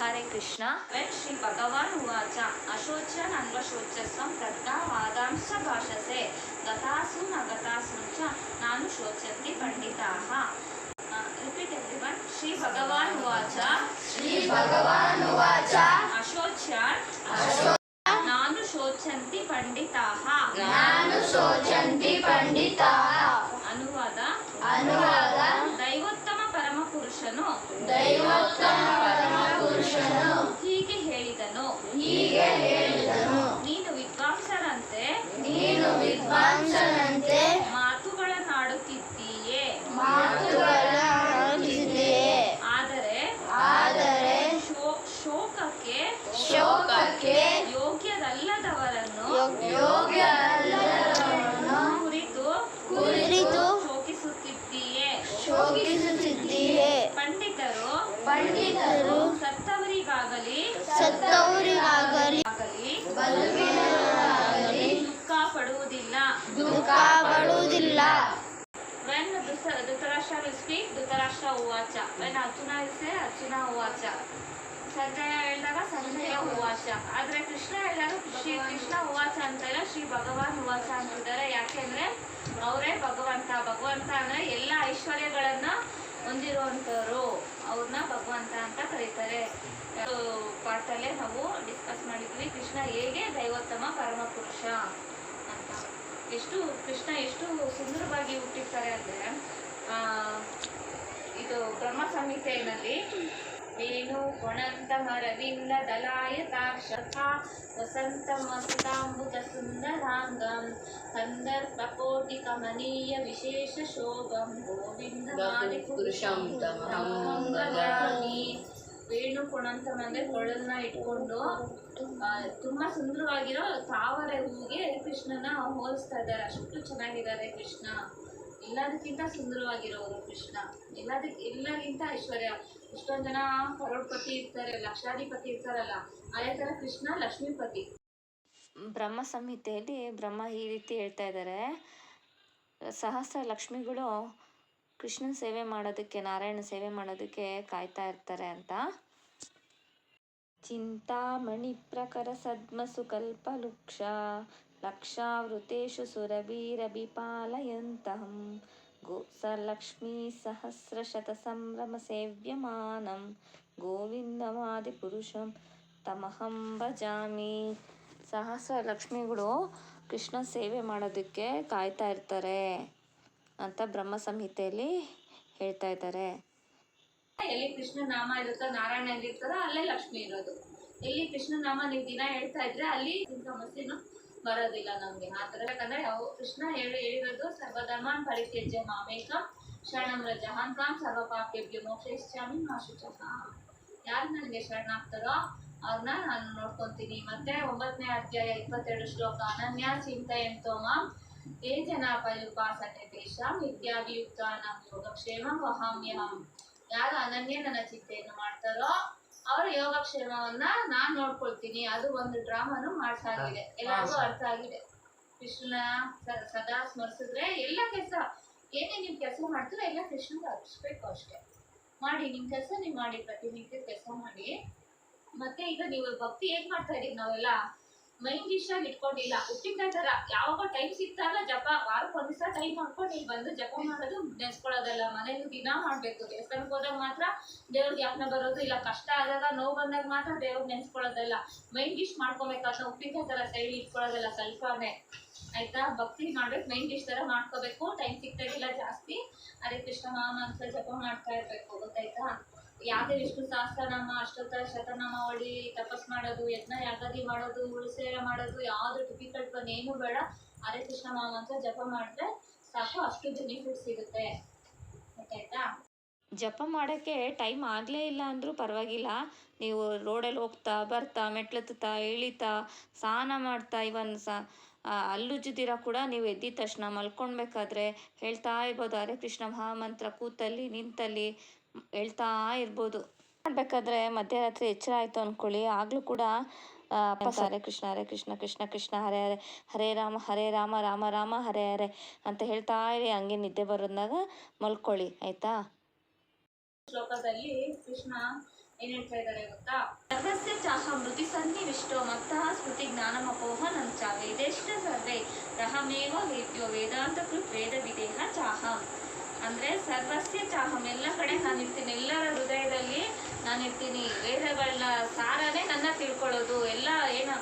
हरे कृष्ण श्री भगवान उवाच अशोच्यन् अन्वशोच्यस्वं प्रज्ञावादांश्च भाषसे गतासु न गतासु च नानुशोचन्ति पंडिताः। Repeat everyone. श्री भगवान उवाच अशोच्यन् नानुशोचन्ति पंडिताः। अनुवाद ದೈವೋತ್ತಮ ಪರಮಪುರುಷನು ಹೀಗೆ ಹೇಳಿದನು, ನೀನು ವಿದ್ವಾಂಸರಂತೆ ಮಾತುಗಳನ್ನಾಡುತ್ತಿದ್ದೀಯೇ, ಆದರೆ ಶೋಕಕ್ಕೆ ಯೋಗ್ಯರಲ್ಲದವರನ್ನು ಕುರಿತು ಶೋಕಿಸುತ್ತಿದ್ದೀಯೇ. ಪಂಡಿತರು ಸತ್ತವರಿಗಾಗಲಿ ದುಃಖ ಪಡುವುದಿಲ್ಲ. When Dhritarashtra will speak, Dhritarashtra uvacha. When Arjuna will say, Arjuna uvacha. Sanjay ಹೇಳಿದಾಗ ಸಂಜಯ ಉವಾಚ. ಆದ್ರೆ ಕೃಷ್ಣ ಹೇಳಿದಾಗ ಶ್ರೀ ಕೃಷ್ಣ ಉವಾಚ ಅಂತ ಇಲ್ಲ, ಶ್ರೀ ಭಗವಾನ್ ಉವಾಚ ಅಂತಿದ್ದಾರೆ. ಯಾಕೆಂದ್ರೆ ಅವರೇ ಭಗವಂತ ಅಂದ್ರೆ ಎಲ್ಲ ಐಶ್ವರ್ಯಗಳನ್ನ ಹೊಂದಿರುವಂತವ್ರು, ಅವ್ರನ್ನ ಭಗವಂತ ಅಂತ ಕರೀತಾರೆ. ಪಾಠಲ್ಲೇ ನಾವು ಡಿಸ್ಕಸ್ ಮಾಡಿದ್ವಿ ಕೃಷ್ಣ ಹೇಗೆ ದೈವೋತ್ತಮ ಪರಮಪುರುಷ ಅಂತ. ಕೃಷ್ಣ ಎಷ್ಟು ಸುಂದರವಾಗಿ ಹುಟ್ಟಿರ್ತಾರೆ ಅಂದ್ರೆ ಇದು ಬ್ರಹ್ಮ ಸಂಹಿತೆಯಲ್ಲಿ ವೇಣು ಕೊಣಂತ ಮರವಿಂದ ದಲಾಯತಾಕ್ಷ ವಸಂತ ಮಸ್ತಾಂಬುದ ಸುಂದರಾಂಗಂ ಕಂದರ್ಪಕೋಟಿ ಕಮನೀಯ ವಿಶೇಷ ಶೋಭಂ ಗೋವಿಂದಮಾದಿ ಪುರುಷಂ ತಮಹಂ ಭಜಾಮಿ. ವೇಣು ಕೊಣಂತಂ ಅಂದ್ರೆ ಕೊಳಲ್ನ ಇಟ್ಕೊಂಡು ತುಂಬಾ ಸುಂದರವಾಗಿರೋ ತಾವರೆ ಹೂವಿಗೆ ಕೃಷ್ಣನ ಹೋಲಿಸ್ತಾ ಇದ್ದಾರೆ. ಅಷ್ಟು ಚೆನ್ನಾಗಿದ್ದಾರೆ ಕೃಷ್ಣ. ಎಲ್ಲದಕ್ಕಿಂತ ಸುಂದರವಾಗಿರೋರು ಕೃಷ್ಣ, ಎಲ್ಲರಿಗಿಂತ ಐಶ್ವರ್ಯ. ಇಷ್ಟೊಂದು ಜನ ಕರೋಡ್ಪತಿ ಇರ್ತಾರೆ, ಲಕ್ಷಾಧಿಪತಿ ಇರ್ತಾರಲ್ಲ, ಅದೇ ತರ ಕೃಷ್ಣ ಲಕ್ಷ್ಮೀಪತಿ. ಬ್ರಹ್ಮ ಸಂಹಿತೆಯಲ್ಲಿ ಬ್ರಹ್ಮ ಈ ರೀತಿ ಹೇಳ್ತಾ ಇದ್ದಾರೆ, ಸಹಸ್ರ ಲಕ್ಷ್ಮಿಗಳು ಕೃಷ್ಣನ ಸೇವೆ ಮಾಡೋದಕ್ಕೆ, ನಾರಾಯಣ ಸೇವೆ ಮಾಡೋದಕ್ಕೆ ಕಾಯ್ತಾ ಇರ್ತಾರೆ ಅಂತ. ಚಿಂತಾಮಣಿ ಪ್ರಕರ ಸದ್ಮಸು ಕಲ್ಪಲುಕ್ಷ ಲಕ್ಷಾವೃತೇಷು ಸುರಭೀರಭಿಪಾಲಯಂತಹಂ ಗೋಸಲಕ್ಷ್ಮೀ ಸಹಸ್ರಶತ ಸಂಭ್ರಮ ಸೇವ್ಯಮಾನಂ ಗೋವಿಂದಮಾದಿ ಪುರುಷಂ ತಮಹಂ ಭಜಾಮಿ. ಸಹಸ್ರ ಲಕ್ಷ್ಮಿಗಳು ಕೃಷ್ಣ ಸೇವೆ ಮಾಡೋದಕ್ಕೆ ಕಾಯ್ತಾ ಇರ್ತಾರೆ ಅಂತ ಬ್ರಹ್ಮ ಸಂಹಿತೆಯಲ್ಲಿ ಹೇಳ್ತಾ ಇದ್ದಾರೆ. ಎಲ್ಲಿ ಕೃಷ್ಣ ನಾಮ ಇರುತ್ತೋ, ನಾರಾಯಣ ಇರ್ತಾರೋ ಅಲ್ಲೇ ಲಕ್ಷ್ಮಿ ಇರೋದು. ಎಲ್ಲಿ ಕೃಷ್ಣ ನಾಮ ನೀವು ದಿನ ಹೇಳ್ತಾ ಇದ್ರೆ ಅಲ್ಲಿ ಸಮಸ್ಯೆನೂ ಬರೋದಿಲ್ಲ ನಮ್ಗೆ. ಆ ಥರ ಯಾಕಂದ್ರೆ ಕೃಷ್ಣ ಹೇಳಿರೋದು ಸರ್ವಧರ್ಮಾನ್ ಪರಿತ್ಯಜ್ಯ ಮಾಮೇಕಂ ಶರಣಂ ವ್ರಜ ಹಂತಾಂ ಸರ್ವ ಪಾಪೇಭ್ಯೋ ಮೋಕ್ಷಯಿಷ್ಯಾಮಿ ಮಾ ಶುಚಃ. ಯಾರು ನನಗೆ ಶರಣಾಗ್ತಾರೋ ಅವ್ರನ್ನ ನಾನು ನೋಡ್ಕೊಂತೀನಿ. ಮತ್ತೆ 9ನೇ ಅಧ್ಯಾಯ 22 ಶ್ಲೋಕ ಅನನ್ಯ ಚಿಂತಯಂತೋ ಮಾಂ ಯೇ ಜನಾ ಪರ್ಯುಪಾಸತೆ ತೇಷಾಂ ವಿದ್ಯಾಭಿಯುಕ್ತಾನಾಂ ಯೋಗಕ್ಷೇಮಂ ವಹಾಮ್ಯಹಂ. ಯಾರು ಅನನ್ಯ ನನ್ನ ಚಿಂತೆಯನ್ನು ಮಾಡ್ತಾರೋ ಅವರ ಯೋಗಕ್ಷೇಮವನ್ನ ನಾನ್ ನೋಡ್ಕೊಳ್ತೀನಿ. ಅದು ಒಂದು ಡ್ರಾಮಾನು ಮಾಡ್ಸಾಗಿದೆ, ಎಲ್ಲರಿಗೂ ಅರ್ಥ ಆಗಿದೆ. ಕೃಷ್ಣನ ಸದಾ ಸ್ಮರಿಸಿದ್ರೆ ಎಲ್ಲ ಕೆಲಸ ಏನೇ ನೀವು ಕೆಲಸ ಮಾಡ್ತೀರೋ ಎಲ್ಲ ಕೃಷ್ಣಗೆ ಅರ್ಪಿಸ್ಬೇಕು ಅಷ್ಟೇ. ಮಾಡಿ ನಿಮ್ ಕೆಲಸ ನೀವು ಮಾಡಿ, ಪ್ರತಿನಿತ್ಯ ಕೆಲಸ ಮಾಡಿ. ಮತ್ತೆ ಈಗ ನೀವು ಭಕ್ತಿ ಹೇಗ್ ಮಾಡ್ತಾ ಇದೀವಿ ನಾವೆಲ್ಲ ಮೈಂಡ್ ಡಿಶಾಗಿ ಇಟ್ಕೊಂಡಿಲ್ಲ. ಉಪ್ಪಿನಕಾಯಿ ತರ ಯಾವಾಗ ಟೈಮ್ ಸಿಕ್ತಾಗ ಜಪ, ವಾರಕ್ಕೆ ಒಂದಿವಸ ಟೈಮ್ ಮಾಡ್ಕೊಂಡು ಇಲ್ಲಿ ಬಂದು ಜಪ ಮಾಡೋದು, ನೆನ್ಸ್ಕೊಳ್ಳೋದಲ್ಲ. ಮನೇಲಿ ದಿನ ಮಾಡ್ಬೇಕು. ದೇವಸ್ಥಾನಕ್ಕೆ ಹೋದಾಗ ಮಾತ್ರ ದೇವ್ರಿಗೆ ಜ್ಞಾಪನ ಬರೋದು, ಇಲ್ಲ ಕಷ್ಟ ಆದಾಗ ನೋವು ಬಂದಾಗ ಮಾತ್ರ ದೇವ್ರಿಗೆ ನೆನ್ಸ್ಕೊಳ್ಳೋದಲ್ಲ. ಮೈಂಡ್ ಡಿಶ್ ಮಾಡ್ಕೋಬೇಕಾದ್ರೆ ಉಪ್ಪಿನಕಾಯಿ ತರ ಸೈಡ್ ಇಟ್ಕೊಳ್ಳೋದಲ್ಲ, ಸ್ವಲ್ಪನೇ ಆಯ್ತಾ. ಭಕ್ತಿ ಮಾಡ್ಬೇಕು, ಮೈಂಡ್ ಡಿಶ್ ತರ ಮಾಡ್ಕೋಬೇಕು. ಟೈಮ್ ಸಿಕ್ತಾಗಿಲ್ಲ ಜಾಸ್ತಿ ಹರೇ ಕೃಷ್ಣ ನಾಮ ಜಪ ಮಾಡ್ತಾ ಇರ್ಬೇಕು, ಗೊತ್ತಾಯ್ತಾ. ಯಾವುದೇ ವಿಷ್ಣು ಸಹಸ್ರನಾಮ, ಅಷ್ಟೋತ್ತರ ಶತನಾಮಾವಳಿ, ತಪಸ್ ಮಾಡೋದು, ಯಜ್ಞ ಯಾಗಾದಿ ಮಾಡೋದು, ಉಳಿಸೇವೆ ಮಾಡೋದು, ಯಾವ್ದು ಡಿಫಿಕಲ್ಟ್ ಏನು ಬೇಡ. ಹರೇ ಕೃಷ್ಣ ನಾಮ ಅಂತ ಜಪ ಮಾಡಿದ್ರೆ ಸಾಕು, ಅಷ್ಟು ಬೆನಿಫಿಟ್ ಸಿಗುತ್ತೆ, ಗೊತ್ತಾಯ್ತಾ. ಜಪ ಮಾಡೋಕ್ಕೆ ಟೈಮ್ ಆಗಲೇ ಇಲ್ಲ ಅಂದರೂ ಪರವಾಗಿಲ್ಲ. ನೀವು ರೋಡಲ್ಲಿ ಹೋಗ್ತಾ ಬರ್ತಾ ಮೆಟ್ಲತ್ತಾ ಇಳಿತಾ ಸ್ನಾನ ಮಾಡ್ತಾ ಇವನ್ ಅಲ್ಲುಜ್ಜಿದಿರ ಕೂಡ ನೀವು ಎದ್ದಿದ ತಕ್ಷಣ ಮಲ್ಕೊಳ್ಬೇಕಾದ್ರೆ ಹೇಳ್ತಾ ಇರ್ಬೋದು ಹರೇ ಕೃಷ್ಣ ಮಹಾಮಂತ್ರ. ಕೂತಲ್ಲಿ ನಿಂತಲ್ಲಿ ಹೇಳ್ತಾ ಇರ್ಬೋದು. ಮಾಡಬೇಕಾದ್ರೆ ಮಧ್ಯರಾತ್ರಿ ಎಚ್ಚರ ಆಯಿತು ಅಂದ್ಕೊಳ್ಳಿ, ಆಗಲೂ ಕೂಡ ಹರೇ ಕೃಷ್ಣ ಕೃಷ್ಣ ಕೃಷ್ಣ ಹರೇ ಹರೇ, ಹರೇ ರಾಮ ರಾಮ ರಾಮ ಹರೇ ಹರೇ ಅಂತ ಹೇಳ್ತಾ ಇರಿ. ಹಂಗೆ ನಿದ್ದೆ ಬರೋದಾಗ ಮಲ್ಕೊಳ್ಳಿ, ಆಯ್ತಾ. ಶ್ಲೋಕದಲ್ಲಿ ಕೃಷ್ಣ ಏನ್ ಹೇಳ್ತಾ ಇದ್ದಾರೆ ಗೊತ್ತಾ? ಸರ್ವಸ್ಯ ಚಾಹಂ ಹೃತಿ ಸನ್ನಿವಿಷ್ಟೋ ಮತ್ತಃ ಸ್ಮೃತಿ ಜ್ಞಾನಮಪೋಹನಂ ಚ ವೇದೇಷ್ಟ ಸರ್ವೇ ರಹಮೇವ ವೇದ್ಯೋ ವೇದಾಂತ ಕೃತ್ ವೇದ ವಿದೇಹ ಚಾಹಂ. ಅಂದ್ರೆ ಸರ್ವಸ್ಯ ಚಾಹಂ, ಎಲ್ಲ ಕಡೆ ನಾನಿರ್ತೀನಿ, ಎಲ್ಲರ ಹೃದಯದಲ್ಲಿ ನಾನಿರ್ತೀನಿ. ವೇದಗಳನ್ನ ಸಾರನೇ ನನ್ನ ತಿಳ್ಕೊಳ್ಳೋದು. ಎಲ್ಲ ಏನು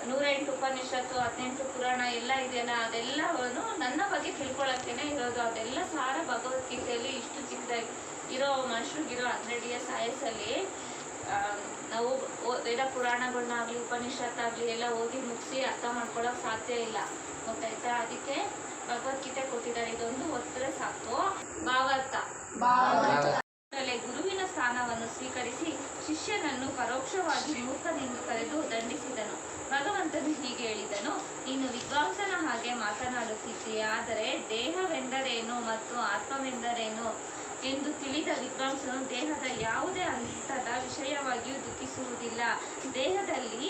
108 ಉಪನಿಷತ್ತು 18 ಪುರಾಣ ಎಲ್ಲ ಇದೆಯಲ್ಲ, ಅದೆಲ್ಲವನ್ನು ನನ್ನ ಬಗ್ಗೆ ತಿಳ್ಕೊಳ್ಳೋಕ್ಕೇನೆ ಇರೋದು. ಅದೆಲ್ಲ ಸಾರ ಭಗವದ್ಗೀತೆಯಲ್ಲಿ ಇಷ್ಟು ಚಿಕ್ಕದಾಗಿ ಇರೋ ಮನುಷ್ಯರಿಗಿರೋ 100 ಇಯರ್ಸ್ ಆಯಸ್ಸಲ್ಲಿ ನಾವು ವೇದ ಪುರಾಣಗಳನ್ನಾಗಲಿ ಉಪನಿಷತ್ತಾಗಲಿ ಎಲ್ಲ ಓದಿ ಮುಗಿಸಿ ಅರ್ಥ ಮಾಡ್ಕೊಳ್ಳೋಕೆ ಸಾಧ್ಯ ಇಲ್ಲ, ಗೊತ್ತಾಯ್ತಾ? ಅದಕ್ಕೆ ಭಗವದ್ಗೀತೆ ಕೊಟ್ಟಿದ್ದಾರೆ, ಇದೊಂದು ಒತ್ತರೆ ಸಾಕು. ಭಾವಾರ್ಥ. ಗುರುವಿನ ಸ್ಥಾನವನ್ನು ಸ್ವೀಕರಿಸಿ ಶಿಷ್ಯನನ್ನು ಪರೋಕ್ಷವಾಗಿ ಮೂರ್ಖನೆಂದು ಕರೆದು ದಂಡಿಸಿದನು. ಭಗವಂತನು ಹೀಗೆ ಹೇಳಿದನು, ನೀನು ವಿದ್ವಾಂಸನ ಹಾಗೆ ಮಾತನಾಡುತ್ತಿದ್ದೀಯ, ಆದರೆ ದೇಹವೆಂದರೇನು ಮತ್ತು ಆತ್ಮವೆಂದರೇನು ಎಂದು ತಿಳಿದ ವಿದ್ವಾಂಸನು ದೇಹದ ಯಾವುದೇ ಹಂತದ ವಿಷಯವಾಗಿಯೂ ದುಃಖಿಸುವುದಿಲ್ಲ. ದೇಹದಲ್ಲಿ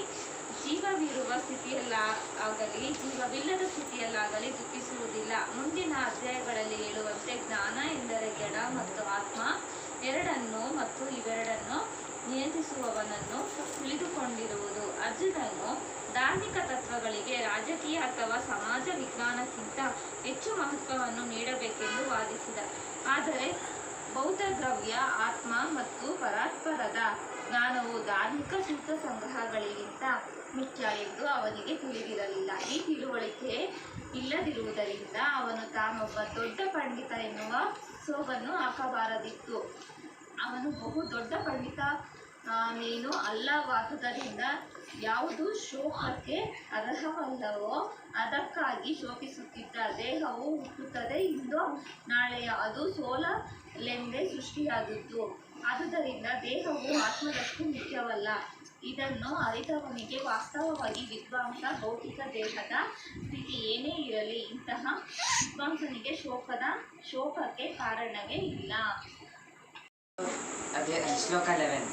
ಜೀವವಿರುವ ಸ್ಥಿತಿಯಲ್ಲಾಗಲಿ ಜೀವವಿಲ್ಲದ ಸ್ಥಿತಿಯಲ್ಲಾಗಲಿ ದುಃಖಿಸುವುದಿಲ್ಲ. ಮುಂದಿನ ಅಧ್ಯಾಯಗಳಲ್ಲಿ ಹೇಳುವಂತೆ ಜ್ಞಾನ ಎಂದರೆ ಜಡ ಮತ್ತು ಆತ್ಮ ಎರಡನ್ನು ಮತ್ತು ಇವೆರಡನ್ನು ನಿಯಂತ್ರಿಸುವವನನ್ನು ತಿಳಿದುಕೊಂಡಿರುವುದು. ಅರ್ಜುನನು ಧಾರ್ಮಿಕ ತತ್ವಗಳಿಗೆ ರಾಜಕೀಯ ಅಥವಾ ಸಮಾಜ ವಿಜ್ಞಾನಕ್ಕಿಂತ ಹೆಚ್ಚು ಮಹತ್ವವನ್ನು ನೀಡಬೇಕೆಂದು ವಾದಿಸಿದ. ಆದರೆ ಬೌದ್ಧ ದ್ರವ್ಯ ಆತ್ಮ ಮತ್ತು ಪರಸ್ಪರದ ಜ್ಞಾನವು ಧಾರ್ಮಿಕ ಸೂತ್ರ ಸಂಗ್ರಹಗಳಿಗಿಂತ ಮುಖ್ಯ ಎಂದು ಅವನಿಗೆ ತಿಳಿದಿರಲಿಲ್ಲ. ಈ ತಿಳುವಳಿಕೆ ಇಲ್ಲದಿರುವುದರಿಂದ ಅವನು ತಾನೊಬ್ಬ ದೊಡ್ಡ ಪಂಡಿತ ಎನ್ನುವ ಸೋಗನ್ನು ಹಾಕಬಾರದಿತ್ತು. ಅವನು ಬಹು ದೊಡ್ಡ ಪಂಡಿತ ನೀನು ಅಲ್ಲವಾದುದರಿಂದ ಯಾವುದು ಶೋಕಕ್ಕೆ ಅರ್ಹವಲ್ಲವೋ ಅದಕ್ಕಾಗಿ ಶೋಕಿಸುತ್ತಿದ್ದ. ದೇಹವು ಹುಟ್ಟುತ್ತದೆ, ಇಂದು ನಾಳೆಯ ಅದು ಸೋಲಲೆಂದೇ ಸೃಷ್ಟಿಯಾದದ್ದು. ಆದುದರಿಂದ ದೇಹವು ಆತ್ಮದಷ್ಟು ಮುಖ್ಯವಲ್ಲ. ಇದನ್ನು ಅರಿತವನಿಗೆ ವಾಸ್ತವವಾಗಿ ವಿದ್ವಾಂಸ ಭೌತಿಕ ದೇಹದ ಸ್ಥಿತಿ ಏನೇ ಇರಲಿ, ಇಂತಹ ವಿದ್ವಾಂಸನಿಗೆ ಶೋಕಕ್ಕೆ ಕಾರಣವೇ ಇಲ್ಲ. ಶ್ಲೋಕ 11.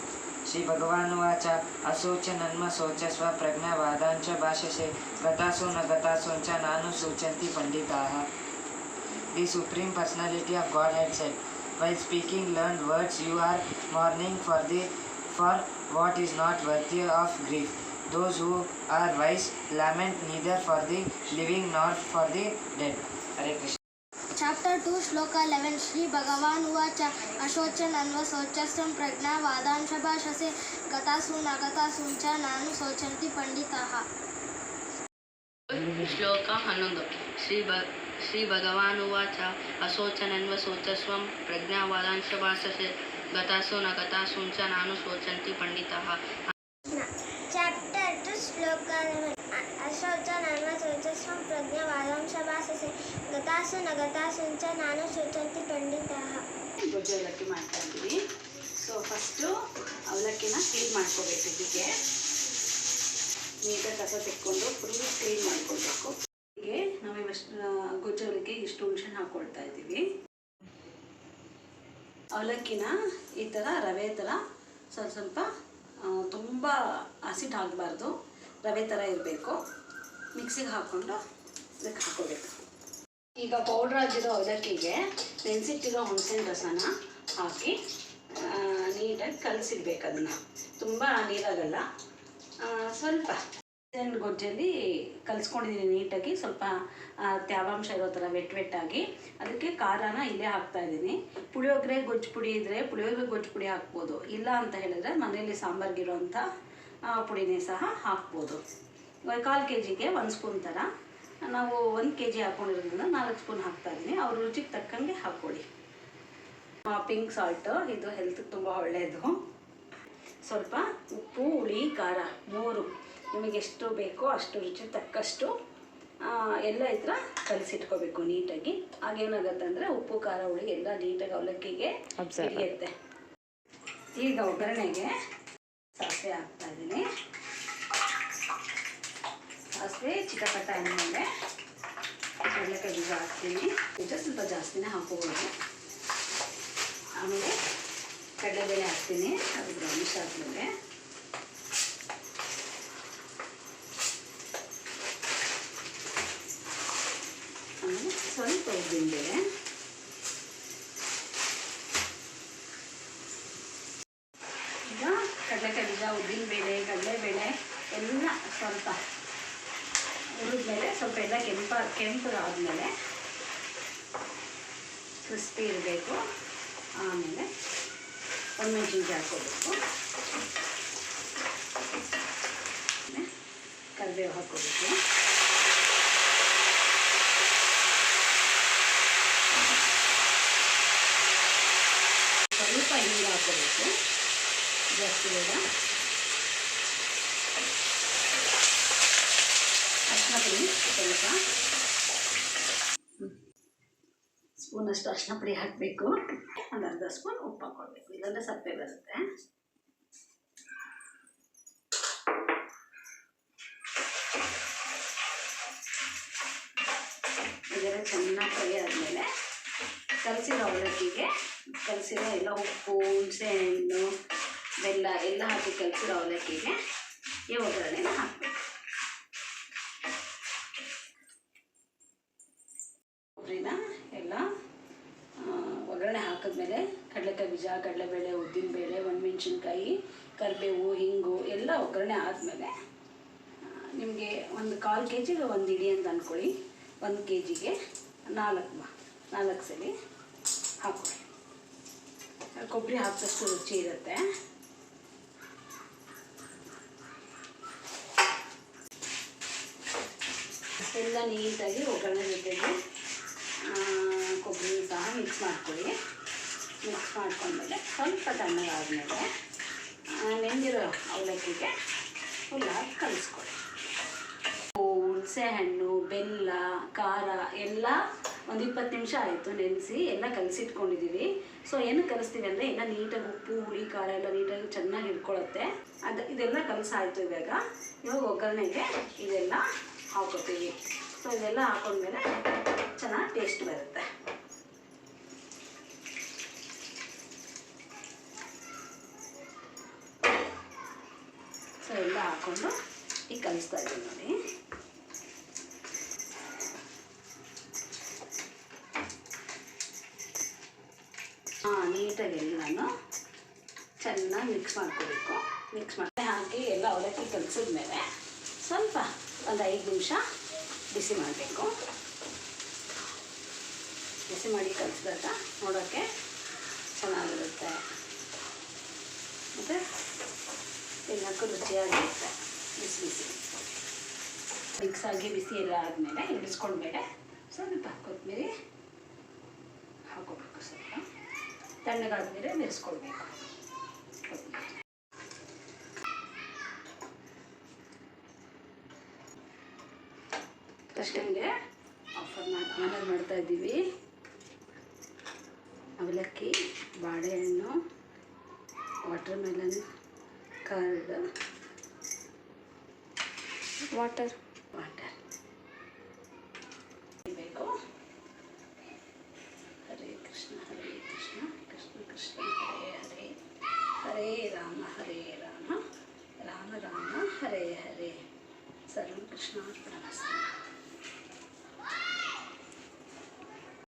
ಶ್ರೀ ಭಗವಾನುವಾಚ ಅಸೋಚ ನನ್ಮ ಶೋಚಸ್ವ ಪ್ರಜ್ಞಾವಾದಾಂಚ ಭಾಷಸೆ ಗತಾಸು ನ ಗತಾಸುಂಚ ನಾನು ಶೋಚಂತಿ ಪಂಡಿತಾಃ. The Supreme Personality of Godhead said, while speaking learned words, you are mourning for what is not worthy of grief. Those who are wise lament neither for the living nor for the dead. Hare Krishna. Chapter 2, Shloka 11. Shri Bhagavan Uvacha Ashochan Anva Sochastam Prajna Vadancha Bhashase Gatasu Nagatasuncha Nanu Sochanti Panditaha. ಶ್ಲೋಕ 11. ಶ್ರೀ ಭಗವಾನುವಾಚ ಅಶೋಚನನ್ವ ಶೋಚಸ್ವಂ ಪ್ರಜ್ಞಾವಾದಾಂಶ ಭಾಷಸೆ ಗತಾಸು ನ ಗತಾಸುಂಚ ನಾನು ಶೋಚಂತಿ ಪಂಡಿತಃ. Chapter 2, Shloka 11. ಅಶೋಚನನ್ವ ಶೋಚಸ್ವಂ ಪ್ರಜ್ಞಾವಾದಾಂಶ ಭಾಷಸೆ ಗತಾಸು ನ ಗತಾಸುಂಚ ನಾನು ಶೋಚಂತಿ ಪಂಡಿತಃ. ಗೊಜ್ಜು ಅವಲಕ್ಕಿ ಮಾಡ್ತಾ ಇದ್ದೀವಿ. So first ಅವಲಕ್ಕಿನ clean ಮಾಡ್ಕೋಬೇಕು. ಇದಕ್ಕೆ ನೀಟಾಗಿ ಕಸ ತೆಕ್ಕೊಂಡು ಫುಲ್ ಕ್ಲೀನ್ ಮಾಡ್ಕೊಳ್ಬೇಕು. ಹೀಗೆ ನಾವು ಗೊಜ್ಜು ಅವಲಕ್ಕಿ ಇಷ್ಟು ಹುಣಸೆ ಹಾಕ್ಕೊಳ್ತಾ ಇದ್ದೀವಿ. ಅವಲಕ್ಕಿನ ಈ ಥರ ರವೆ ಥರ ಸ್ವಲ್ಪ ತುಂಬ ಹಸಿಟ್ಟು ಹಾಕಬಾರ್ದು, ರವೆ ಥರ ಇರಬೇಕು. ಮಿಕ್ಸಿಗೆ ಹಾಕ್ಕೊಂಡು ಇದಕ್ಕೆ ಹಾಕ್ಕೋಬೇಕು. ಈಗ ಪೌಡ್ರ್ ಆಗಿರೋ ಅವಲಕ್ಕಿಗೆ ನೆನೆಸಿಟ್ಟಿರೋ ಹುಣಸೆ ರಸನ ಹಾಕಿ ನೀಟಾಗಿ ಕಲಸಿಡ್ಬೇಕು. ಅದನ್ನು ತುಂಬ ನೀರಾಗಲ್ಲ, ಸ್ವಲ್ಪ ಗೊಜ್ಜಲ್ಲಿ ಕಲಿಸ್ಕೊಂಡಿದ್ದೀನಿ ನೀಟಾಗಿ. ಸ್ವಲ್ಪ ತ್ಯಾವಾಂಶ ಇರೋ ಥರ ವೆಟ್ಟಾಗಿ ಅದಕ್ಕೆ ಖಾರನ ಇಲ್ಲೇ ಹಾಕ್ತಾಯಿದ್ದೀನಿ. ಪುಳಿಯೋಗರೆ ಗೊಜ್ಜು ಪುಡಿ ಇದ್ದರೆ ಪುಳಿಯೋಗರೆ ಗೊಜ್ಜು ಪುಡಿ ಹಾಕ್ಬೋದು, ಇಲ್ಲ ಅಂತ ಹೇಳಿದ್ರೆ ಮನೆಯಲ್ಲಿ ಸಾಂಬಾರ್ಗಿರೋಂಥ ಪುಡಿನೇ ಸಹ ಹಾಕ್ಬೋದು. 1/4 kgಗೆ 1 ಸ್ಪೂನ್ ಥರ, ನಾವು 1 kg ಹಾಕ್ಕೊಂಡಿರೋದ್ರಿಂದ 4 ಸ್ಪೂನ್ ಹಾಕ್ತಾಯಿದ್ದೀನಿ. ಅವ್ರ ರುಚಿಗೆ ತಕ್ಕಂಗೆ ಹಾಕ್ಕೊಳ್ಳಿ. ಪಿಂಕ್ ಸಾಲ್ಟು, ಇದು ಹೆಲ್ತ್ಗೆ ತುಂಬ ಒಳ್ಳೆಯದು. ಸ್ವಲ್ಪ ಉಪ್ಪು, ಹುಳಿ, ಖಾರ 3 ನಿಮಗೆ ಎಷ್ಟು ಬೇಕೋ ಅಷ್ಟು ರುಚಿ ತಕ್ಕಷ್ಟು ಎಲ್ಲ ಈ ಥರ ಕಲಿಸಿಟ್ಕೋಬೇಕು ನೀಟಾಗಿ. ಆಗೇನಾಗತ್ತೆ ಅಂದರೆ ಉಪ್ಪು, ಖಾರ, ಹುಳಿ ಎಲ್ಲ ನೀಟಾಗಿ ಅವಲಕ್ಕಿಗೆ ಹಿಡಿಯುತ್ತೆ. ಈಗ ಒಗ್ಗರಣೆಗೆ ಸಾಸಿವೆ ಹಾಕ್ತಾಯಿದ್ದೀನಿ. ಸಾಸಿವೆ ಚಿಟಪಟ ಅಂದಮೇಲೆ ಕಡಲೆಕಾಯಿ ಬೀಜ ಹಾಕ್ತೀನಿ. ಬೀಜ ಸ್ವಲ್ಪ ಜಾಸ್ತಿನೇ ಹಾಕ್ಕೋಬೋದು. ಆಮೇಲೆ ಕಡಲೆಬೇಳೆ ಹಾಕ್ತೀನಿ, ಅದು ಬ್ರೌನಿಶ್ ಆದಮೇಲೆ ಆಮೇಲೆ ಸ್ವಲ್ಪ ಉದ್ದಿನಬೇಳೆ, ಉದ್ದಿನಬೇಳೆ, ಕಡಲೆಬೇಳೆ ಎಲ್ಲ ಸ್ವಲ್ಪ ಹುರಿದ್ಮೇಲೆ ಸ್ವಲ್ಪ ಎಲ್ಲ ಕೆಂಪು ಆದಮೇಲೆ ಕ್ರಿಸ್ಪಿ ಇರಬೇಕು. ಆಮೇಲೆ ಒಣಮೆಣಸಿನ್ಕಾಯಿ ಹಾಕ್ಕೋಬೇಕು, ಕರಿಬೇವು ಹಾಕ್ಕೋಬೇಕು, ಸ್ವಲ್ಪ ಹಿಂಗೆ ಹಾಕ್ಕೋಬೇಕು, ಜಾಸ್ತಿ ಬೇಡ. ಅರಿಶಿನ ಪುಡಿ ಸ್ವಲ್ಪ ಸ್ಪೂನಷ್ಟು ಅರಿಶಿನ ಪುಡಿ ಹಾಕಬೇಕು. ಒಂದು ಅರ್ಧ ಸ್ಪೂನ್ ಉಪ್ಪು ಹಾಕ್ಕೊಳ್ಬೇಕು, ಇಲ್ಲಾಂದರೆ ಸಪ್ಪೆ ಬರುತ್ತೆ. ಇದೆಲ್ಲ ಚೆನ್ನಾಗಿ ಫ್ರೈ ಆದಮೇಲೆ ಕಲಸಿರೋ ಅವಲಕ್ಕಿಗೆ ಕಲಸಿರೋ ಎಲ್ಲ ಉಪ್ಪು, ಹುಣಸೆಹಣ್ಣು, ಬೆಲ್ಲ ಎಲ್ಲ ಹಾಕಿ ಕಲಸಿರೋ ಅವಲಕ್ಕಿಗೆ ಈ ಒಗ್ಗರಣೆನ ಹಾಕಬೇಕು. ಕೊಬ್ಬರಿನ ಎಲ್ಲ ಒಗ್ಗರಣೆ ಹಾಕಿದ್ಮೇಲೆ ಕಡಲೆಕಾಯಿ ಬೀಜ, ಕಡಲೆಬೇಳೆ, ಉದ್ದಿನಬೇಳೆ, ಒಣಮೆಣಸಿನ್ಕಾಯಿ, ಕರಿಬೇವು, ಹಿಂಗು ಎಲ್ಲ ಒಗ್ಗರಣೆ ಆದಮೇಲೆ ನಿಮಗೆ ಒಂದು 1/4 kg 1 ಇಡಿ ಅಂತ ಅಂದ್ಕೊಳ್ಳಿ. 1 kgಗೆ 4 ಸಲ ಹಾಕೊಳ್ಳಿ. ಕೊಬ್ಬರಿ ಹಾಕಿದಷ್ಟು ರುಚಿ ಇರುತ್ತೆ. ಎಲ್ಲ ನೀಟಾಗಿ ಒಗ್ಗರಣೆ ಜೊತೆಗೆ ಕೊಬ್ಬರಿ ಸಹ ಮಿಕ್ಸ್ ಮಾಡ್ಕೊಳ್ಳಿ. ಮಿಕ್ಸ್ ಮಾಡ್ಕೊಂಡ್ಮೇಲೆ ಸ್ವಲ್ಪ ತಣ್ಣಗಾದ್ಮೇಲೆ ನೆಂದಿರೋ ಅವಲಕ್ಕಿಗೆ ಫುಲ್ಲಾಗಿ ಕಲಿಸ್ಕೊಳ್ಳಿ. ಹುಣಸೆಹಣ್ಣು, ಬೆಲ್ಲ, ಖಾರ ಎಲ್ಲ ಒಂದು 20 ನಿಮಿಷ ಆಯಿತು ನೆನೆಸಿ ಎಲ್ಲ ಕಲಸಿಟ್ಕೊಂಡಿದ್ದೀವಿ. ಸೊ ಏನು ಕಲಿಸ್ತೀವಿ ಅಂದರೆ ಎಲ್ಲ ನೀಟಾಗಿ ಉಪ್ಪು, ಹುಳಿ, ಖಾರ ಎಲ್ಲ ನೀಟಾಗಿ ಚೆನ್ನಾಗಿ ಇಟ್ಕೊಳ್ಳುತ್ತೆ. ಇದೆಲ್ಲ ಕಲಸಾಯಿತು. ಇವಾಗ ಒಗ್ಗರಣೆಗೆ ಇದೆಲ್ಲ ಹಾಕೋತೀವಿ. ಸೊ ಇದೆಲ್ಲ ಹಾಕೊಂಡ್ಮೇಲೆ ಚೆನ್ನಾಗಿ ಟೇಸ್ಟ್ ಬರುತ್ತೆ. ಸೊ ಎಲ್ಲ ಹಾಕ್ಕೊಂಡು ಈಗ ಕಲಿಸ್ತಾ ಇದ್ದೀನಿ ನೋಡಿ. ನೀಟಾಗಿ ಎಲ್ಲನೂ ಚೆನ್ನಾಗಿ ಮಿಕ್ಸ್ ಮಾಡ್ಕೋಬೇಕು. ಮಿಕ್ಸ್ ಮಾಡಿ ಹಾಕಿ ಎಲ್ಲ ಅವಲಕ್ಕಿ ಕಲಿಸಿದ್ಮೇಲೆ ಸ್ವಲ್ಪ ಒಂದು 5 ನಿಮಿಷ ಬಿಸಿ ಮಾಡಬೇಕು. ಬಿಸಿ ಮಾಡಿ ಕಲಿಸಿದಾಗ ನೋಡೋಕ್ಕೆ ಚೆನ್ನಾಗಿರುತ್ತೆ ಮತ್ತು ತಿನ್ನೋಕ್ಕೂ ರುಚಿಯಾಗಿರುತ್ತೆ. ಬಿಸಿ ಮಿಕ್ಸ್ ಆಗಿ ಬಿಸಿ ಎಲ್ಲ ಆದಮೇಲೆ ಇಳಿಸ್ಕೊಂಡ್ಮೇಲೆ ಸ್ವಲ್ಪ ಕೊತ್ತಂಬರಿ ಹಾಕೋಬೇಕು. ಸ್ವಲ್ಪ ತಣ್ಣಗಾದ್ಮೇಲೆ ಬೆರೆಸ್ಕೊಳ್ಬೇಕು. ಅಷ್ಟಂಗೆ ಆಮೇಲೆ ಮಾಡ್ತಾ ಇದ್ದೀವಿ. ಅವಲಕ್ಕಿ, ಬಾಳೆಹಣ್ಣು, ವಾಟರ್ ಮೆಲನ್, ಕರ್ಡ್, ವಾಟರ್ ಬೇಕು. ಹರೇ ಕೃಷ್ಣ ಹರೇ ಕೃಷ್ಣ ಕೃಷ್ಣ ಕೃಷ್ಣ ಹರೇ ಹರೇ, ಹರೇ ರಾಮ ರಾಮ ರಾಮ ರಾಮ ಹರೇ ಹರೇ. ಸರ್ವಂ ಕೃಷ್ಣಾರ್ಪಣಮಸ್ತು.